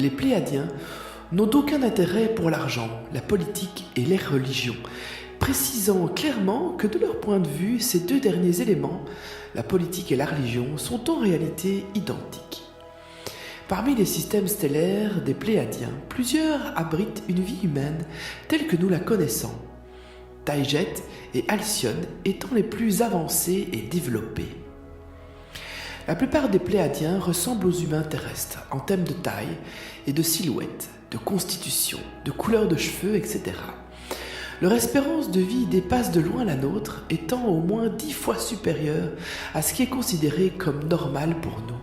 Les Pléiadiens n'ont d'aucun intérêt pour l'argent, la politique et les religions, précisant clairement que de leur point de vue, ces deux derniers éléments, la politique et la religion, sont en réalité identiques. Parmi les systèmes stellaires des Pléiadiens, plusieurs abritent une vie humaine telle que nous la connaissons, Taïget et Alcyone étant les plus avancés et développés. La plupart des Pléiadiens ressemblent aux humains terrestres en termes de taille et de silhouette, de constitution, de couleur de cheveux, etc. Leur espérance de vie dépasse de loin la nôtre, étant au moins 10 fois supérieure à ce qui est considéré comme normal pour nous.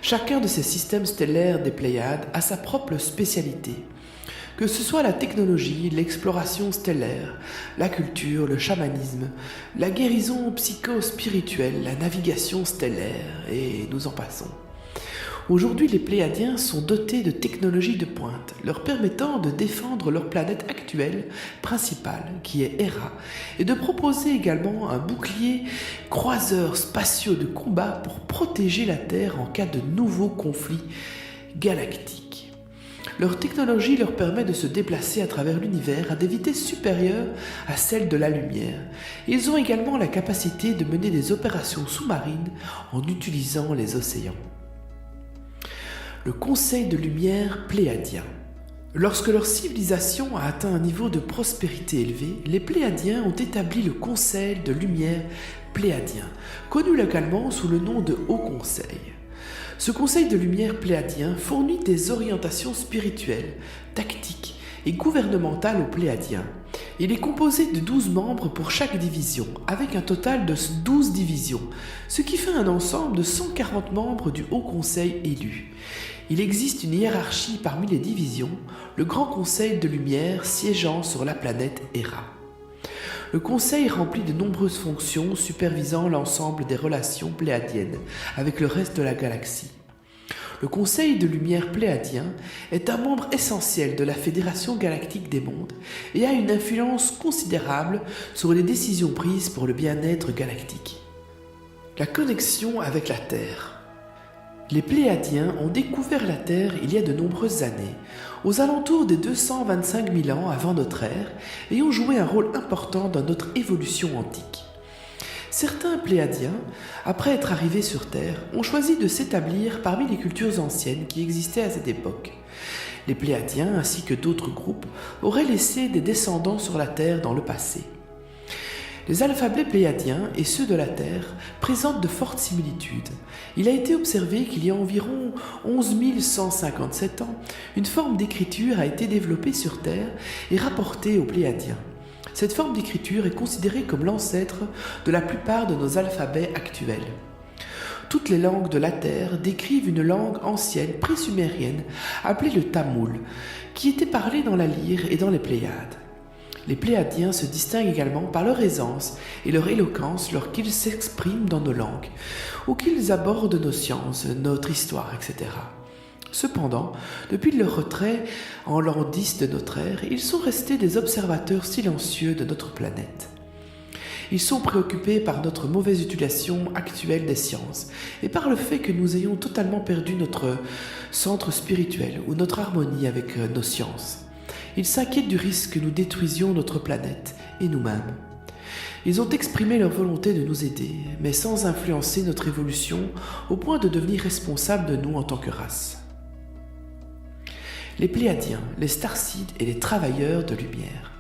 Chacun de ces systèmes stellaires des Pléiades a sa propre spécialité, que ce soit la technologie, l'exploration stellaire, la culture, le chamanisme, la guérison psycho-spirituelle, la navigation stellaire, et nous en passons. Aujourd'hui, les Pléiadiens sont dotés de technologies de pointe, leur permettant de défendre leur planète actuelle principale, qui est Hera, et de proposer également un bouclier croiseur spatiaux de combat pour protéger la Terre en cas de nouveaux conflits galactiques. Leur technologie leur permet de se déplacer à travers l'univers à des vitesses supérieures à celles de la lumière. Ils ont également la capacité de mener des opérations sous-marines en utilisant les océans. Le Conseil de lumière pléiadien. Lorsque leur civilisation a atteint un niveau de prospérité élevé, les Pléiadiens ont établi le Conseil de lumière pléiadien, connu localement sous le nom de Haut Conseil. Ce Conseil de lumière pléiadien fournit des orientations spirituelles, tactiques et gouvernementales aux Pléiadiens. Il est composé de 12 membres pour chaque division, avec un total de 12 divisions, ce qui fait un ensemble de 140 membres du Haut Conseil élus. Il existe une hiérarchie parmi les divisions, le Grand Conseil de lumière siégeant sur la planète Hera. Le Conseil remplit de nombreuses fonctions supervisant l'ensemble des relations pléiadiennes avec le reste de la galaxie. Le Conseil de lumière pléiadien est un membre essentiel de la Fédération galactique des mondes et a une influence considérable sur les décisions prises pour le bien-être galactique. La connexion avec la Terre. Les Pléiadiens ont découvert la Terre il y a de nombreuses années, aux alentours des 225 000 ans avant notre ère, et ont joué un rôle important dans notre évolution antique. Certains Pléiadiens, après être arrivés sur Terre, ont choisi de s'établir parmi les cultures anciennes qui existaient à cette époque. Les Pléiadiens, ainsi que d'autres groupes, auraient laissé des descendants sur la Terre dans le passé. Les alphabets pléiadiens et ceux de la Terre présentent de fortes similitudes. Il a été observé qu'il y a environ 11 157 ans, une forme d'écriture a été développée sur Terre et rapportée aux Pléiadiens. Cette forme d'écriture est considérée comme l'ancêtre de la plupart de nos alphabets actuels. Toutes les langues de la Terre décrivent une langue ancienne pré-sumérienne appelée le tamoul, qui était parlée dans la lyre et dans les Pléiades. Les Pléiadiens se distinguent également par leur aisance et leur éloquence lorsqu'ils s'expriment dans nos langues, ou qu'ils abordent nos sciences, notre histoire, etc. Cependant, depuis leur retrait en l'an 10 de notre ère, ils sont restés des observateurs silencieux de notre planète. Ils sont préoccupés par notre mauvaise utilisation actuelle des sciences et par le fait que nous ayons totalement perdu notre centre spirituel ou notre harmonie avec nos sciences. Ils s'inquiètent du risque que nous détruisions notre planète et nous-mêmes. Ils ont exprimé leur volonté de nous aider, mais sans influencer notre évolution au point de devenir responsables de nous en tant que race. Les Pléiadiens, les Starseeds et les Travailleurs de lumière.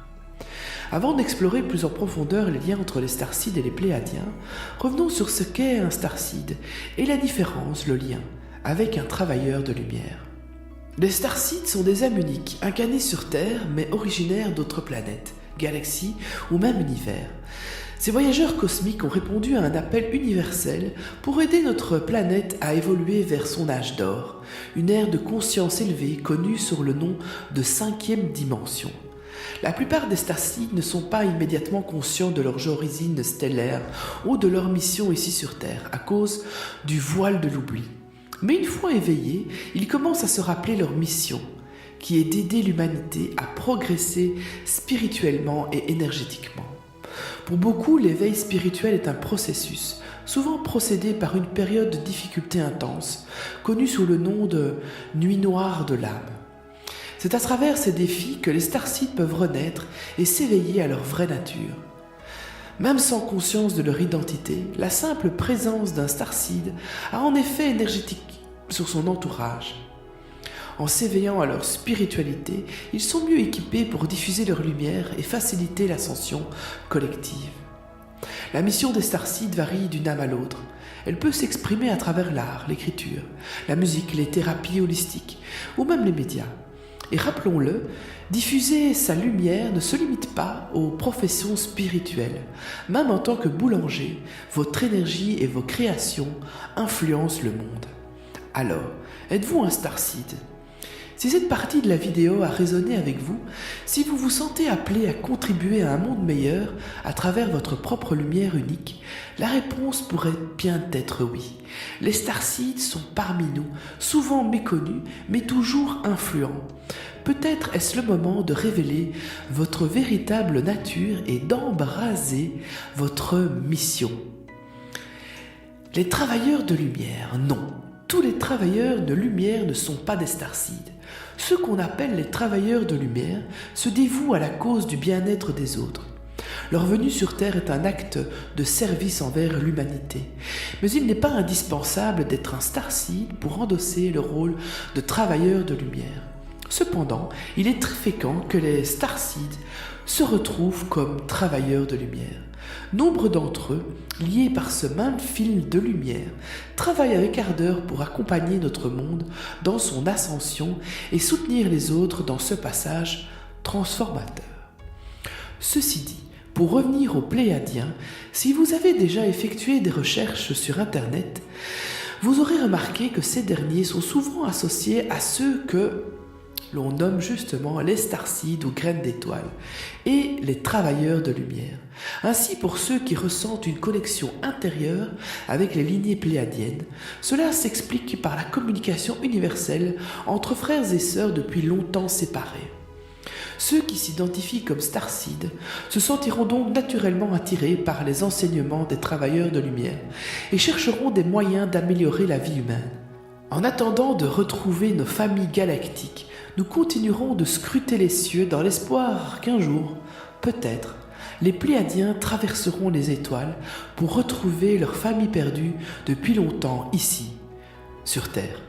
Avant d'explorer plus en profondeur les liens entre les Starseeds et les Pléiadiens, revenons sur ce qu'est un Starseed et la différence, le lien, avec un Travailleur de lumière. Les Starseeds sont des âmes uniques, incarnées sur Terre, mais originaires d'autres planètes, galaxies ou même univers. Ces voyageurs cosmiques ont répondu à un appel universel pour aider notre planète à évoluer vers son âge d'or, une ère de conscience élevée connue sous le nom de 5e dimension. La plupart des Starseeds ne sont pas immédiatement conscients de leur origine stellaire ou de leur mission ici sur Terre à cause du voile de l'oubli. Mais une fois éveillés, ils commencent à se rappeler leur mission, qui est d'aider l'humanité à progresser spirituellement et énergétiquement. Pour beaucoup, l'éveil spirituel est un processus, souvent procédé par une période de difficulté intense, connue sous le nom de nuit noire de l'âme. C'est à travers ces défis que les starseeds peuvent renaître et s'éveiller à leur vraie nature. Même sans conscience de leur identité, la simple présence d'un starseed a un effet énergétique sur son entourage. En s'éveillant à leur spiritualité, ils sont mieux équipés pour diffuser leur lumière et faciliter l'ascension collective. La mission des starseeds varie d'une âme à l'autre. Elle peut s'exprimer à travers l'art, l'écriture, la musique, les thérapies holistiques ou même les médias. Et rappelons-le, diffuser sa lumière ne se limite pas aux professions spirituelles. Même en tant que boulanger, votre énergie et vos créations influencent le monde. Alors, êtes-vous un starseed ? Si cette partie de la vidéo a résonné avec vous, si vous vous sentez appelé à contribuer à un monde meilleur à travers votre propre lumière unique, la réponse pourrait bien être oui. Les starseeds sont parmi nous, souvent méconnus, mais toujours influents. Peut-être est-ce le moment de révéler votre véritable nature et d'embraser votre mission. Les travailleurs de lumière, non. Tous les travailleurs de lumière ne sont pas des starseeds. Ceux qu'on appelle les travailleurs de lumière se dévouent à la cause du bien-être des autres. Leur venue sur Terre est un acte de service envers l'humanité. Mais il n'est pas indispensable d'être un starseed pour endosser le rôle de travailleur de lumière. Cependant, il est très fréquent que les starseeds se retrouvent comme travailleurs de lumière. Nombre d'entre eux, liés par ce même fil de lumière, travaillent avec ardeur pour accompagner notre monde dans son ascension et soutenir les autres dans ce passage transformateur. Ceci dit, pour revenir aux Pléiadiens, si vous avez déjà effectué des recherches sur Internet, vous aurez remarqué que ces derniers sont souvent associés à ceux que l'on nomme justement les starseeds ou graines d'étoiles, et les travailleurs de lumière. Ainsi, pour ceux qui ressentent une connexion intérieure avec les lignées pléiadiennes, cela s'explique par la communication universelle entre frères et sœurs depuis longtemps séparés. Ceux qui s'identifient comme starseeds se sentiront donc naturellement attirés par les enseignements des travailleurs de lumière et chercheront des moyens d'améliorer la vie humaine. En attendant de retrouver nos familles galactiques, nous continuerons de scruter les cieux dans l'espoir qu'un jour, peut-être, les Pléiadiens traverseront les étoiles pour retrouver leur famille perdue depuis longtemps ici, sur Terre.